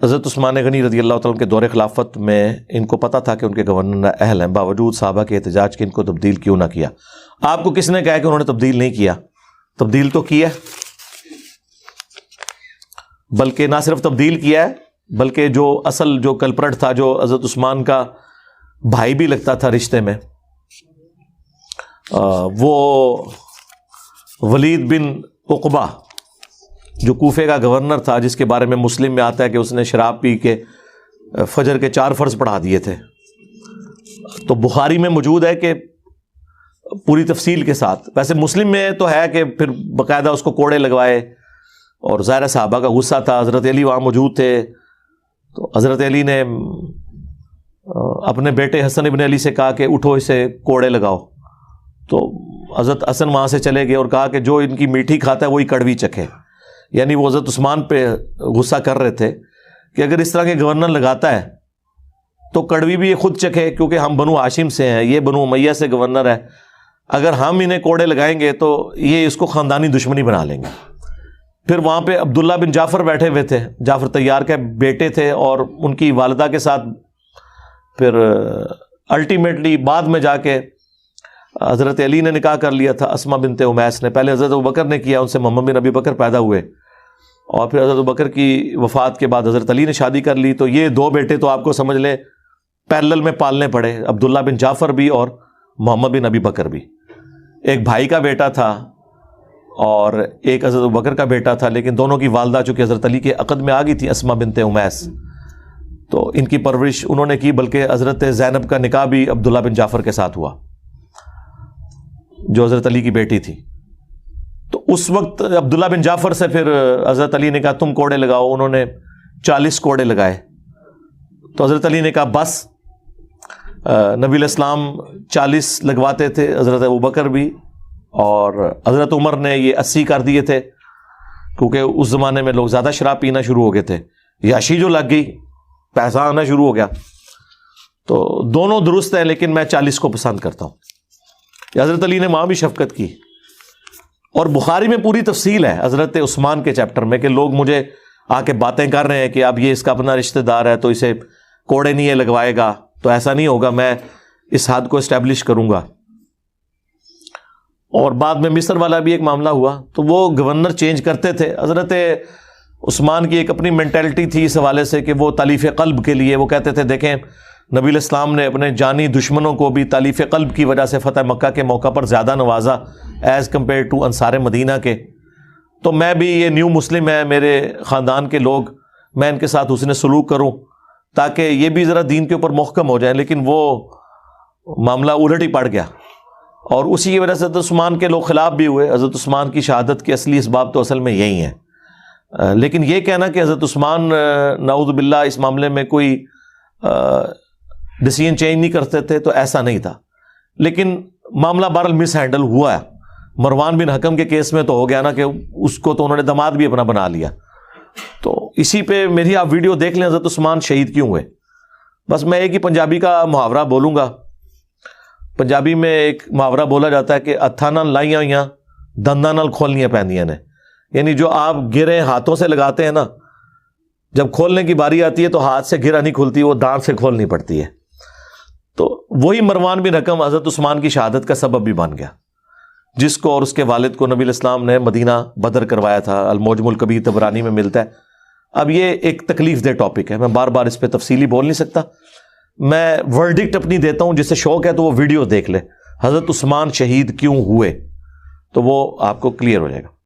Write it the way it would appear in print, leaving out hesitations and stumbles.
حضرت عثمان غنی رضی اللہ تعالیٰ کے دور خلافت میں ان کو پتہ تھا کہ ان کے گورنر اہل ہیں، باوجود صحابہ کے احتجاج کے ان کو تبدیل کیوں نہ کیا؟ آپ کو کس نے کہا کہ انہوں نے تبدیل نہیں کیا؟ تبدیل تو کیا ہے، بلکہ نہ صرف تبدیل کیا ہے بلکہ جو اصل جو کلپرٹ تھا، جو حضرت عثمان کا بھائی بھی لگتا تھا رشتے میں، وہ ولید بن عقبہ جو کوفے کا گورنر تھا، جس کے بارے میں مسلم میں آتا ہے کہ اس نے شراب پی کے فجر کے 4 فرض پڑھا دیے تھے، تو بخاری میں موجود ہے کہ پوری تفصیل کے ساتھ، ویسے مسلم میں تو ہے کہ پھر باقاعدہ اس کو کوڑے لگوائے، اور ظاہر صحابہ کا غصہ تھا، حضرت علی وہاں موجود تھے، تو حضرت علی نے اپنے بیٹے حسن ابن علی سے کہا کہ اٹھو اسے کوڑے لگاؤ، تو حضرت حسن وہاں سے چلے گئے اور کہا کہ جو ان کی میٹھی کھاتا ہے وہی کڑوی چکھے، یعنی وہ حضرت عثمان پہ غصہ کر رہے تھے کہ اگر اس طرح کے گورنر لگاتا ہے تو کڑوی بھی یہ خود چکھے، کیونکہ ہم بنو ہاشم سے ہیں، یہ بنو امیہ سے گورنر ہے، اگر ہم انہیں کوڑے لگائیں گے تو یہ اس کو خاندانی دشمنی بنا لیں گے۔ پھر وہاں پہ عبداللہ بن جعفر بیٹھے ہوئے تھے، جعفر طیار کے بیٹے تھے، اور ان کی والدہ کے ساتھ پھر الٹیمیٹلی بعد میں جا کے حضرت علی نے نکاح کر لیا تھا اسما بنت امیس نے، پہلے حضرت ابوبکر نے کیا، ان سے محمد بن ابی بکر پیدا ہوئے، اور پھر حضرت ابوبکر کی وفات کے بعد حضرت علی نے شادی کر لی، تو یہ 2 بیٹے تو آپ کو سمجھ لیں پیرلل میں پالنے پڑے، عبداللہ بن جعفر بھی اور محمد بن ابی بکر بھی۔ ایک بھائی کا بیٹا تھا اور ایک حضرت ابوبکر کا بیٹا تھا، لیکن دونوں کی والدہ چونکہ حضرت علی کے عقد میں آ گئی تھی اسما بنت امیس، تو ان کی پرورش انہوں نے کی، بلکہ حضرت زینب کا نکاح بھی عبداللہ بن جعفر کے ساتھ ہوا جو حضرت علی کی بیٹی تھی۔ تو اس وقت عبداللہ بن جعفر سے پھر حضرت علی نے کہا تم کوڑے لگاؤ، انہوں نے 40 کوڑے لگائے، تو حضرت علی نے کہا بس، نبی علیہ السلام 40 لگواتے تھے، حضرت ابوبکر بھی، اور حضرت عمر نے یہ 80 کر دیے تھے، کیونکہ اس زمانے میں لوگ زیادہ شراب پینا شروع ہو گئے تھے، یاشی جو لگ گئی، پیسہ آنا شروع ہو گیا، تو دونوں درست ہیں، لیکن میں 40 کو پسند کرتا ہوں۔ حضرت علی نے وہاں بھی شفقت کی، اور بخاری میں پوری تفصیل ہے حضرت عثمان کے چیپٹر میں کہ لوگ مجھے آ کے باتیں کر رہے ہیں کہ اب یہ اس کا اپنا رشتہ دار ہے تو اسے کوڑے نہیں لگوائے گا، تو ایسا نہیں ہوگا، میں اس حد کو اسٹیبلش کروں گا۔ اور بعد میں مصر والا بھی ایک معاملہ ہوا، تو وہ گورنر چینج کرتے تھے۔ حضرت عثمان کی ایک اپنی مینٹلٹی تھی اس حوالے سے کہ وہ تالیف قلب کے لیے وہ کہتے تھے دیکھیں نبی علیہ السلام نے اپنے جانی دشمنوں کو بھی تالیف قلب کی وجہ سے فتح مکہ کے موقع پر زیادہ نوازا ایز کمپیئر ٹو انصار مدینہ کے، تو میں بھی، یہ نیو مسلم ہے میرے خاندان کے لوگ، میں ان کے ساتھ حسن سلوک کروں تاکہ یہ بھی ذرا دین کے اوپر محکم ہو جائیں، لیکن وہ معاملہ الٹ ہی پڑ گیا، اور اسی کی وجہ سے حضرت عثمان کے لوگ خلاف بھی ہوئے۔ حضرت عثمان کی شہادت کے اصلی اسباب تو اصل میں یہی ہیں، لیکن یہ کہنا کہ حضرت عثمان نعوذ باللہ اس معاملے میں کوئی ڈیسیژن چینج نہیں کرتے تھے، تو ایسا نہیں تھا، لیکن معاملہ بہرحال مس ہینڈل ہوا ہے۔ مروان بن حکم کے کیس میں تو ہو گیا نا کہ اس کو تو انہوں نے داماد بھی اپنا بنا لیا، تو اسی پہ میری آپ ویڈیو دیکھ لیں حضرت عثمان شہید کیوں ہوئے۔ بس میں ایک ہی پنجابی کا محاورہ بولوں گا، پنجابی میں ایک محاورہ بولا جاتا ہے کہ ہتھاں نال لائیاں ہوئیاں دنداں نال کھولنیاں پیندیاں نے، یعنی جو آپ گریں ہاتھوں سے لگاتے ہیں نا، جب کھولنے کی باری آتی ہے تو ہاتھ سے گرہ نہیں کھلتی، وہ دانت سے کھولنی پڑتی ہے۔ تو وہی مروان بن حکم حضرت عثمان کی شہادت کا سبب بھی بن گیا، جس کو اور اس کے والد کو نبی علیہ السلام نے مدینہ بدر کروایا تھا، المعجم الکبیر طبرانی میں ملتا ہے۔ اب یہ ایک تکلیف دہ ٹاپک ہے، میں بار بار اس پہ تفصیلی بول نہیں سکتا، میں ورڈکٹ اپنی دیتا ہوں، جسے شوق ہے تو وہ ویڈیو دیکھ لے حضرت عثمان شہید کیوں ہوئے، تو وہ آپ کو کلیئر ہو جائے گا۔